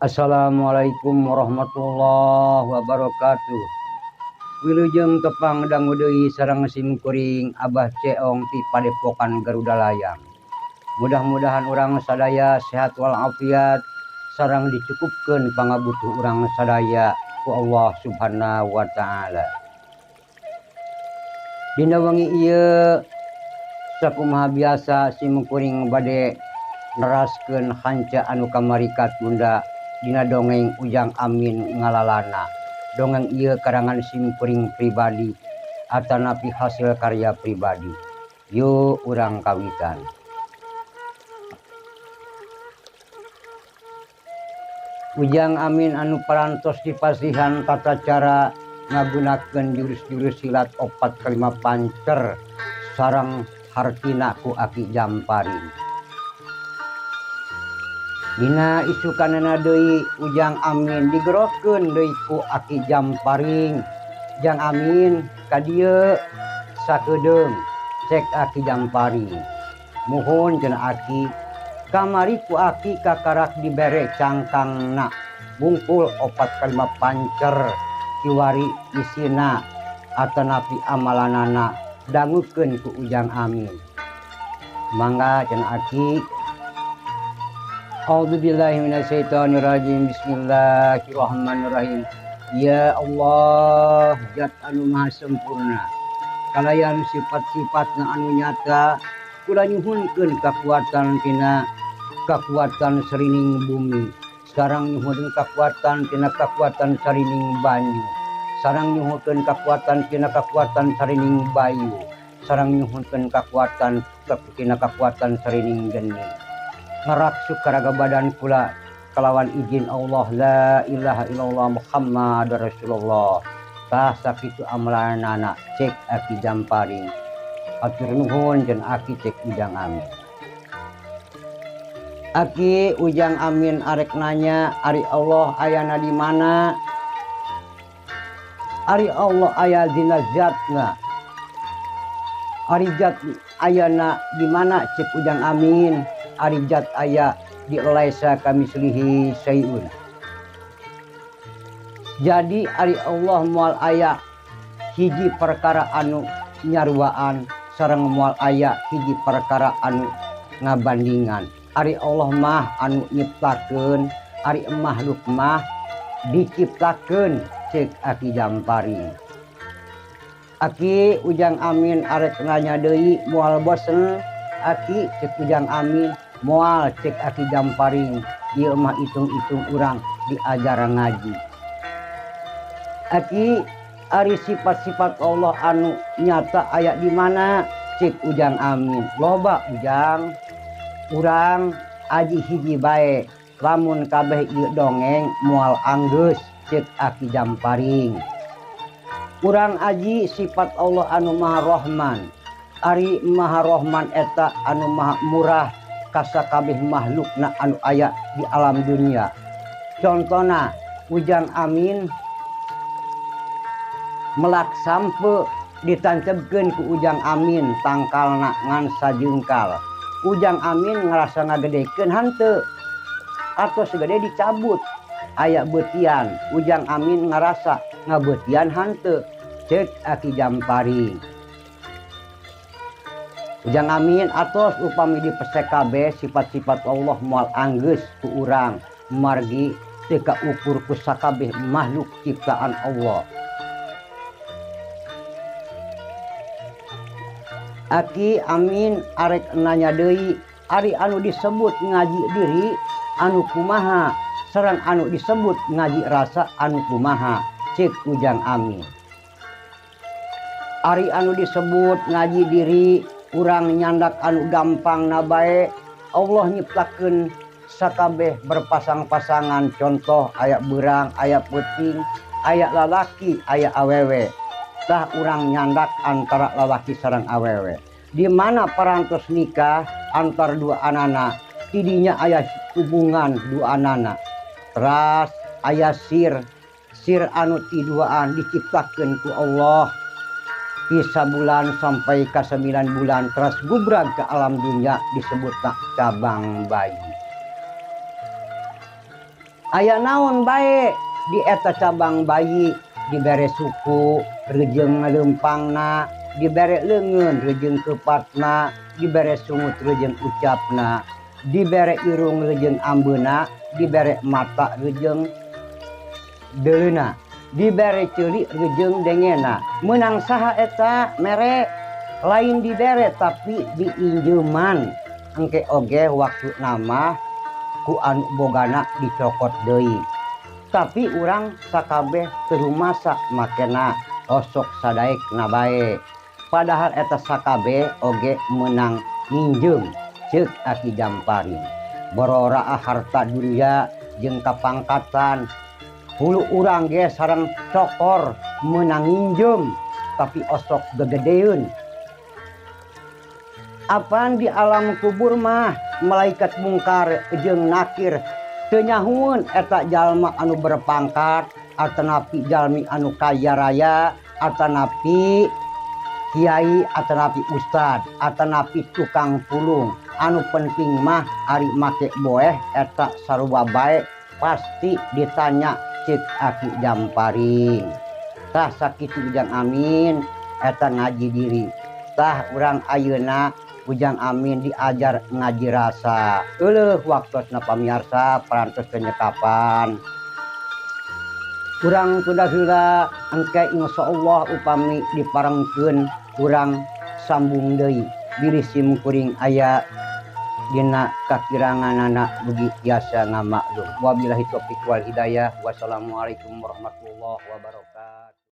Assalamualaikum warahmatullahi wabarakatuh. Wilujeng tepang dangu deui sareng simkuring Abah Ceong ti Padepokan Garuda Layang. Mudah-mudahan urang sadaya sehat walafiat sareng dicukupkeun pangabutuh urang sadaya ku Allah Subhanahu wa taala. Dina wengi ieu sakumaha biasa simkuring bade neraskeun hanca anu kamari katunda dina dongeng Ujang Amin ngalalana. Dongeng ieu karangan simkuring pribadi atanapi hasil karya pribadi. Yuk urang kawitan. Ujang Amin anu parantos dipasihan tata cara ngagunakeun jurus-jurus silat 4x5 pancer sareng hartina ku Aki Jamparing. Dina isukanana deui Ujang Amin digerokeun deui ku Aki Jamparing. Ujang Amin ka dieu sakedeung cek Aki Jamparing. Muhun cenah Aki, kamari ku Aki kakarak dibere cangkangna bungkul 4x5 pancer kiwari isina atanapi amalanana dangukeun ku Ujang Amin. Mangga cenah Aki. A'udzubillahi minasyaitonirrajim. Bismillahirrahmanirrahim. Ya Allah, Zat anu maha sempurna, kalayan sifat-sifatna anu nyata, kula nyuhunkeun kakuatan tina kakuatan sarining bumi, sareng nyuhunkeun kakuatan tina kakuatan sarining banyu, sareng nyuhunkeun kakuatan tina kakuatan sarining bayu, sareng nyuhunkeun kakuatan tina kakuatan sarining geni. Ngaraksuk karaga badan kula kalawan izin Allah, la ilaha illallah Muhammad Rasulullah. Tah sakitu amalanana cek Aki Jamparing. Atur nuhun cenah Aki cek Ujang Amin. Aki Ujang Amin arek nanya, ari Allah ayana di mana? Ari Allah aya dina zatna. Ari zat ayana di mana cek Ujang Amin? Ari zat aya di laisa kamislihi syai'un. Jadi ari Allah moal aya hiji perkara anu nyaruaan sareng moal aya hiji perkara anu ngabandingan. Ari Allah mah anu nyiptakeun, ari makhluk mah diciptakeun cek Aki Jamparing. Aki Ujang Amin arek nanya deui moal bosen. Aki cek Ujang Amin, moal cek Aki Jamparing, ieu mah itung-itung urang diajar ngaji. Aki, ari sifat-sifat Allah anu nyata aya di mana? Cek Ujang Amin. Loba Ujang, urang aji hiji bae, lamun kabeh ieu dongeng moal anggeus cek Aki Jamparing. Urang aji sifat Allah anu Maha Rahman. Ari Maha Rahman eta anu maha murah kasakabeh makhlukna anu aya di alam dunia. Contona Ujang Amin melak sampe ditancapkeun ku Ujang Amin tangkalna ngan sajengkal. Ujang Amin ngerasa ngagedekeun hanteu atau segede dicabut aya beutian. Ujang Amin ngerasa ngabeutian hanteu cek Aki Jamparing. Ujang Amin atos upami dipesek kabeh sifat-sifat Allah moal anggeus ku urang margi teu kaukur ku sakabeh makhluk ciptaan Allah. Aki Amin arek nanya deui, ari anu disebut ngaji diri anu kumaha sareng anu disebut ngaji rasa anu kumaha cek Ujang Amin. Ari anu disebut ngaji diri urang nyandak anu gampang na bae, Allah nyiptakeun sakabeh berpasang-pasangan. Contoh aya beurang, aya peuting, aya lalaki, aya awewe. Tah urang nyandak antara lalaki sareng awewe. Di mana parantos nikah antar dua anana, tidinya aya hubungan dua anana. Teras aya sir anu ti duaan diciptakeun ku Allah. Bisa bulan sampai ke 9 bulan terus gubrag ke alam dunia disebut cabang bayi. aya naon bae di eta cabang bayi dibere suku rejeng lempangna, dibere leungeun rejeng kepatna, dibere sungut rejeng ucapna, dibere irung rejeng ambeuna, dibere mata rejeng deuna, dibere ceulik rejeng dengena. Meunang saha eta mere lain dibere tapi diinjeuman engke oge waktu nama ku anu bogana dicokot deui. Tapi urang sakabeh teu rumasak makena osok sadaekna bae. Padahal eta sakabeh oge meunang minjeum ceuk Aki Jampari. Borora harta dunia jeung kapangkatan. Hulu urang ge sareng cokor meunang minjeum tapi osok gegedeun. Apaan di alam kubur mah malaikat mungkar jeung nakir teu nyahueun eta jalma anu berpangkat atanapi jalmi anu kaya raya atanapi kiai atanapi ustad atanapi tukang pulung. Anu penting mah ari make boeh eta sarua bae pasti ditanya ceuk Aki Jampari. Tah sakitu ujang amin eta ngaji diri. Tah urang ayeuna ujang amin diajar ngaji rasa. Euleuh waktosna pamirsa parantos penyekapan. Urang tunda heula engke insyaallah upami diparengkeun urang sambung deui. Diri sim kuring aya dina kakiranganana mugi tiasa ngamaklum. Wabillahi taufiq wal hidayah. Wassalamualaikum warahmatullahi wabarakatuh.